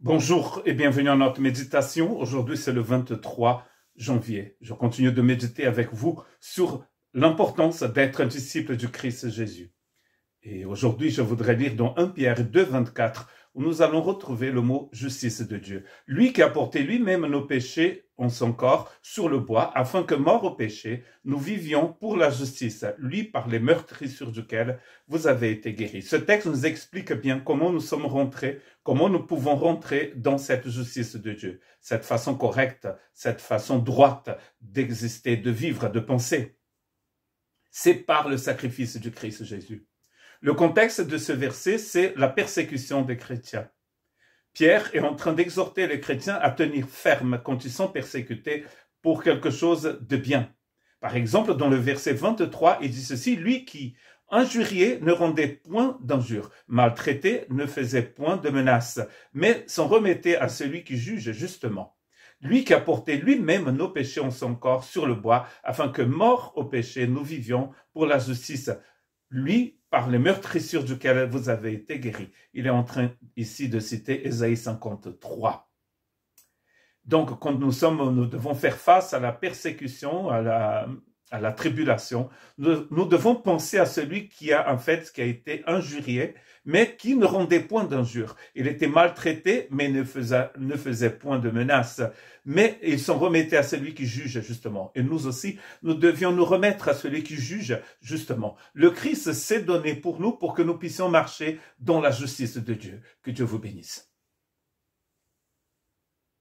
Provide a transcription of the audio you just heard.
Bonjour et bienvenue à notre méditation. Aujourd'hui, c'est le 23 janvier. Je continue de méditer avec vous sur l'importance d'être un disciple du Christ Jésus. Et aujourd'hui, je voudrais lire dans 1 Pierre 2, 24, où nous allons retrouver le mot justice de Dieu. Lui qui a porté lui-même nos péchés en son corps sur le bois, afin que, morts au péché, nous vivions pour la justice, lui par les meurtrissures duquel vous avez été guéris. Ce texte nous explique bien comment nous sommes rentrés, comment nous pouvons rentrer dans cette justice de Dieu, cette façon correcte, cette façon droite d'exister, de vivre, de penser. C'est par le sacrifice du Christ Jésus. Le contexte de ce verset, c'est la persécution des chrétiens. Pierre est en train d'exhorter les chrétiens à tenir ferme quand ils sont persécutés pour quelque chose de bien. Par exemple, dans le verset 23, il dit ceci, « Lui qui injuriait ne rendait point d'injure, maltraité ne faisait point de menace, mais s'en remettait à celui qui juge justement. Lui qui a porté lui-même nos péchés en son corps sur le bois, afin que, morts au péché, nous vivions pour la justice. Lui, par les meurtrissures duquel vous avez été guéris. » Il est en train ici de citer Ésaïe 53. Donc, quand nous devons faire face à la persécution, à la tribulation, nous devons penser à celui qui a été injurié, mais qui ne rendait point d'injure. Il était maltraité, mais ne faisait point de menace. Mais il s'en remettait à celui qui juge, justement. Et nous aussi, nous devions nous remettre à celui qui juge, justement. Le Christ s'est donné pour nous, pour que nous puissions marcher dans la justice de Dieu. Que Dieu vous bénisse.